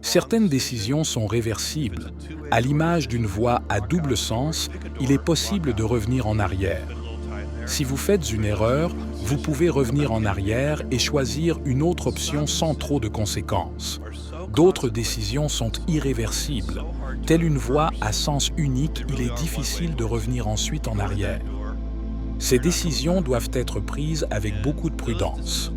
Certaines décisions sont réversibles. À l'image d'une voie à double sens, il est possible de revenir en arrière. Si vous faites une erreur, vous pouvez revenir en arrière et choisir une autre option sans trop de conséquences. D'autres décisions sont irréversibles. Telle une voie à sens unique, il est difficile de revenir ensuite en arrière. Ces décisions doivent être prises avec beaucoup de prudence.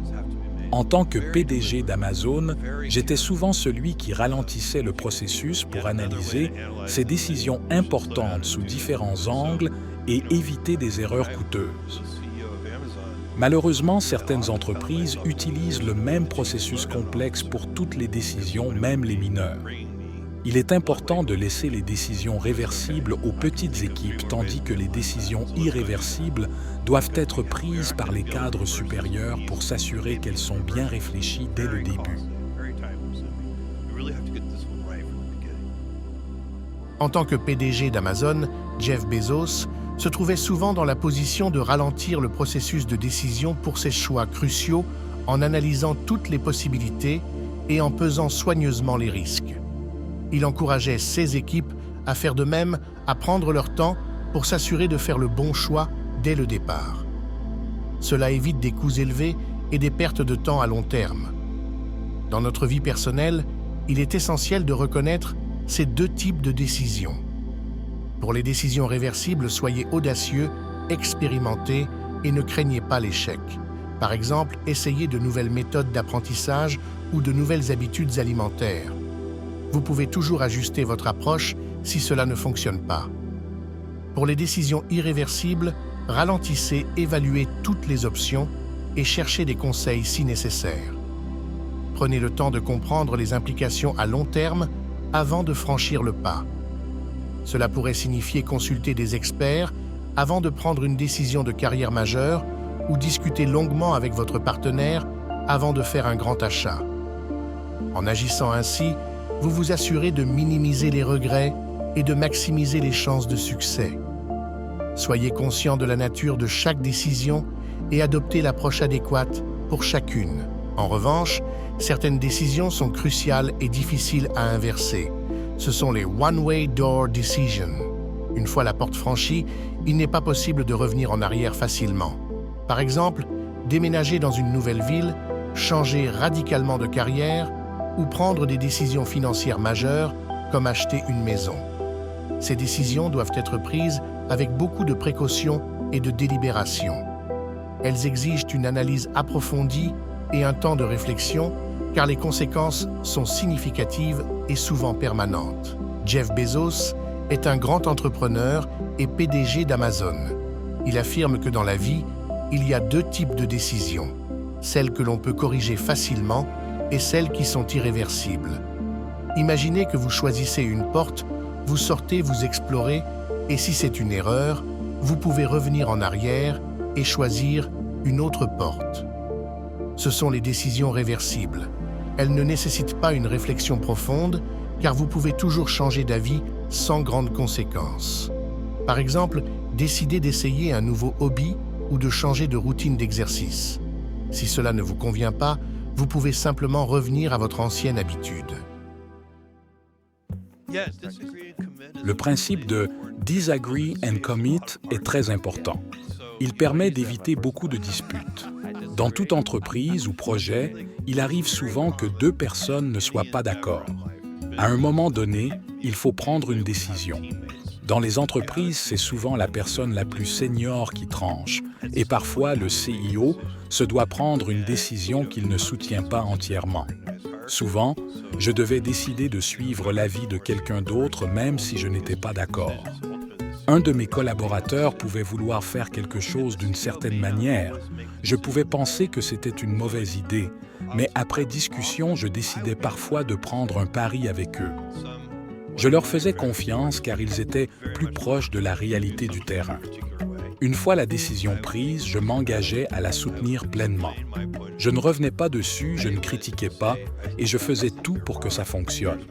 En tant que PDG d'Amazon, j'étais souvent celui qui ralentissait le processus pour analyser ces décisions importantes sous différents angles et éviter des erreurs coûteuses. Malheureusement, certaines entreprises utilisent le même processus complexe pour toutes les décisions, même les mineures. Il est important de laisser les décisions réversibles aux petites équipes, tandis que les décisions irréversibles doivent être prises par les cadres supérieurs pour s'assurer qu'elles sont bien réfléchies dès le début. En tant que PDG d'Amazon, Jeff Bezos se trouvait souvent dans la position de ralentir le processus de décision pour ses choix cruciaux en analysant toutes les possibilités et en pesant soigneusement les risques. Il encourageait ses équipes à faire de même, à prendre leur temps pour s'assurer de faire le bon choix dès le départ. Cela évite des coûts élevés et des pertes de temps à long terme. Dans notre vie personnelle, il est essentiel de reconnaître ces deux types de décisions. Pour les décisions réversibles, soyez audacieux, expérimentez et ne craignez pas l'échec. Par exemple, essayez de nouvelles méthodes d'apprentissage ou de nouvelles habitudes alimentaires. Vous pouvez toujours ajuster votre approche si cela ne fonctionne pas. Pour les décisions irréversibles, ralentissez, évaluez toutes les options et cherchez des conseils si nécessaire. Prenez le temps de comprendre les implications à long terme avant de franchir le pas. Cela pourrait signifier consulter des experts avant de prendre une décision de carrière majeure ou discuter longuement avec votre partenaire avant de faire un grand achat. En agissant ainsi, vous vous assurez de minimiser les regrets et de maximiser les chances de succès. Soyez conscient de la nature de chaque décision et adoptez l'approche adéquate pour chacune. En revanche, certaines décisions sont cruciales et difficiles à inverser. Ce sont les one-way door decisions. Une fois la porte franchie, il n'est pas possible de revenir en arrière facilement. Par exemple, déménager dans une nouvelle ville, changer radicalement de carrière ou prendre des décisions financières majeures comme acheter une maison. Ces décisions doivent être prises avec beaucoup de précaution et de délibération. Elles exigent une analyse approfondie et un temps de réflexion car les conséquences sont significatives et souvent permanentes. Jeff Bezos est un grand entrepreneur et PDG d'Amazon. Il affirme que dans la vie, il y a deux types de décisions, celles que l'on peut corriger facilement et celles qui sont irréversibles. Imaginez que vous choisissez une porte, vous sortez, vous explorez, et si c'est une erreur, vous pouvez revenir en arrière et choisir une autre porte. Ce sont les décisions réversibles. Elles ne nécessitent pas une réflexion profonde, car vous pouvez toujours changer d'avis sans grandes conséquences. Par exemple, décidez d'essayer un nouveau hobby ou de changer de routine d'exercice. Si cela ne vous convient pas, vous pouvez simplement revenir à votre ancienne habitude. Le principe de « disagree and commit » est très important. Il permet d'éviter beaucoup de disputes. Dans toute entreprise ou projet, il arrive souvent que deux personnes ne soient pas d'accord. À un moment donné, il faut prendre une décision. Dans les entreprises, c'est souvent la personne la plus senior qui tranche, et parfois le CEO se doit prendre une décision qu'il ne soutient pas entièrement. Souvent, je devais décider de suivre l'avis de quelqu'un d'autre même si je n'étais pas d'accord. Un de mes collaborateurs pouvait vouloir faire quelque chose d'une certaine manière. Je pouvais penser que c'était une mauvaise idée, mais après discussion, je décidais parfois de prendre un pari avec eux. Je leur faisais confiance car ils étaient plus proches de la réalité du terrain. Une fois la décision prise, je m'engageais à la soutenir pleinement. Je ne revenais pas dessus, je ne critiquais pas et je faisais tout pour que ça fonctionne.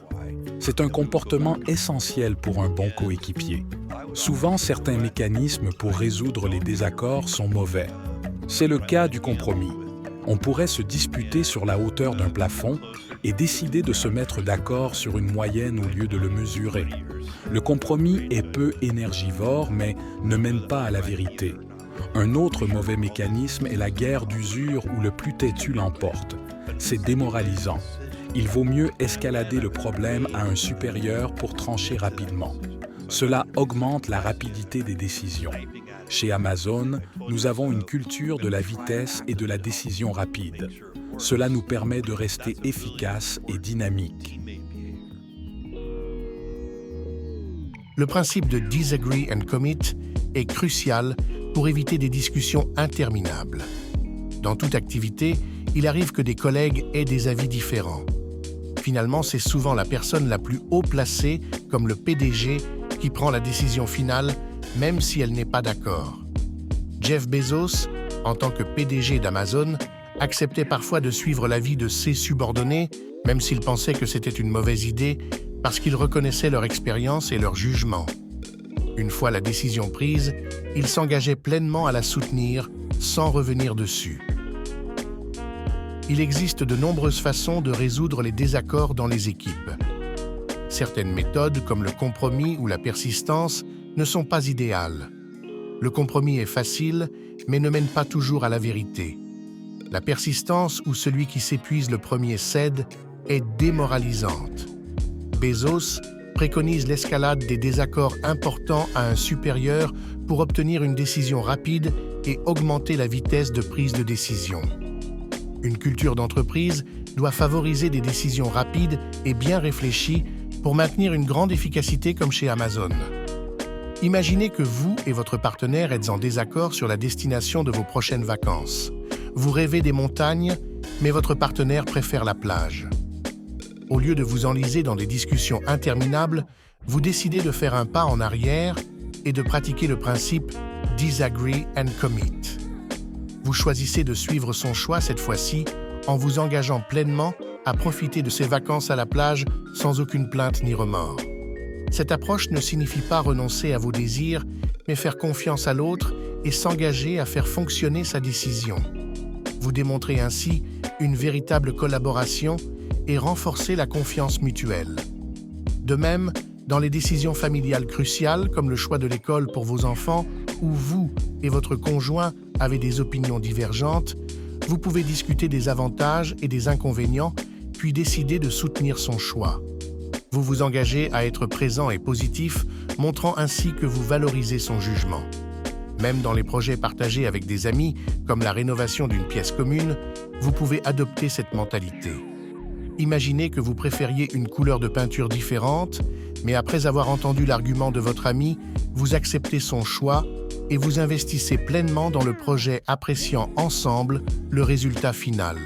C'est un comportement essentiel pour un bon coéquipier. Souvent, certains mécanismes pour résoudre les désaccords sont mauvais. C'est le cas du compromis. On pourrait se disputer sur la hauteur d'un plafond et décider de se mettre d'accord sur une moyenne au lieu de le mesurer. Le compromis est peu énergivore, mais ne mène pas à la vérité. Un autre mauvais mécanisme est la guerre d'usure où le plus têtu l'emporte. C'est démoralisant. Il vaut mieux escalader le problème à un supérieur pour trancher rapidement. Cela augmente la rapidité des décisions. Chez Amazon, nous avons une culture de la vitesse et de la décision rapide. Cela nous permet de rester efficaces et dynamiques. Le principe de disagree and commit est crucial pour éviter des discussions interminables. Dans toute activité, il arrive que des collègues aient des avis différents. Finalement, c'est souvent la personne la plus haut placée, comme le PDG, qui prend la décision finale, même si elle n'est pas d'accord. Jeff Bezos, en tant que PDG d'Amazon, acceptait parfois de suivre l'avis de ses subordonnés, même s'il pensait que c'était une mauvaise idée, parce qu'il reconnaissait leur expérience et leur jugement. Une fois la décision prise, il s'engageait pleinement à la soutenir, sans revenir dessus. Il existe de nombreuses façons de résoudre les désaccords dans les équipes. Certaines méthodes, comme le compromis ou la persistance, ne sont pas idéales. Le compromis est facile, mais ne mène pas toujours à la vérité. La persistance, où celui qui s'épuise le premier cède, est démoralisante. Bezos préconise l'escalade des désaccords importants à un supérieur pour obtenir une décision rapide et augmenter la vitesse de prise de décision. Une culture d'entreprise doit favoriser des décisions rapides et bien réfléchies pour maintenir une grande efficacité comme chez Amazon. Imaginez que vous et votre partenaire êtes en désaccord sur la destination de vos prochaines vacances. Vous rêvez des montagnes, mais votre partenaire préfère la plage. Au lieu de vous enliser dans des discussions interminables, vous décidez de faire un pas en arrière et de pratiquer le principe « disagree and commit ». Vous choisissez de suivre son choix cette fois-ci en vous engageant pleinement à profiter de ses vacances à la plage sans aucune plainte ni remords. Cette approche ne signifie pas renoncer à vos désirs, mais faire confiance à l'autre et s'engager à faire fonctionner sa décision. Vous démontrez ainsi une véritable collaboration et renforcez la confiance mutuelle. De même, dans les décisions familiales cruciales, comme le choix de l'école pour vos enfants, où vous et votre conjoint avez des opinions divergentes, vous pouvez discuter des avantages et des inconvénients, puis décider de soutenir son choix. Vous vous engagez à être présent et positif, montrant ainsi que vous valorisez son jugement. Même dans les projets partagés avec des amis, comme la rénovation d'une pièce commune, vous pouvez adopter cette mentalité. Imaginez que vous préfériez une couleur de peinture différente, mais après avoir entendu l'argument de votre ami, vous acceptez son choix et vous investissez pleinement dans le projet, appréciant ensemble le résultat final.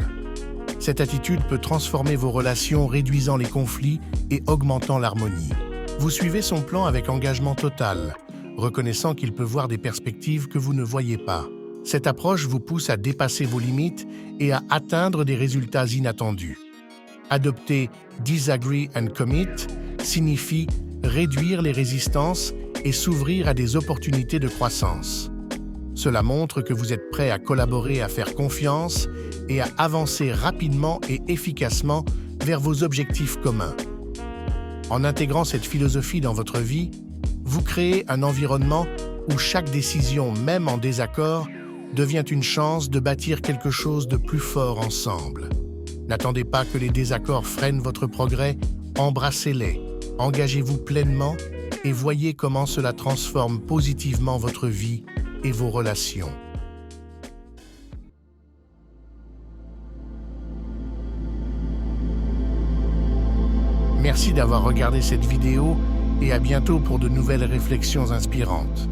Cette attitude peut transformer vos relations, réduisant les conflits et augmentant l'harmonie. Vous suivez son plan avec engagement total, reconnaissant qu'il peut voir des perspectives que vous ne voyez pas. Cette approche vous pousse à dépasser vos limites et à atteindre des résultats inattendus. Adopter disagree and commit signifie réduire les résistances et s'ouvrir à des opportunités de croissance. Cela montre que vous êtes prêt à collaborer, à faire confiance et à avancer rapidement et efficacement vers vos objectifs communs. En intégrant cette philosophie dans votre vie, vous créez un environnement où chaque décision, même en désaccord, devient une chance de bâtir quelque chose de plus fort ensemble. N'attendez pas que les désaccords freinent votre progrès, embrassez-les, engagez-vous pleinement et voyez comment cela transforme positivement votre vie et vos relations. Merci d'avoir regardé cette vidéo et à bientôt pour de nouvelles réflexions inspirantes.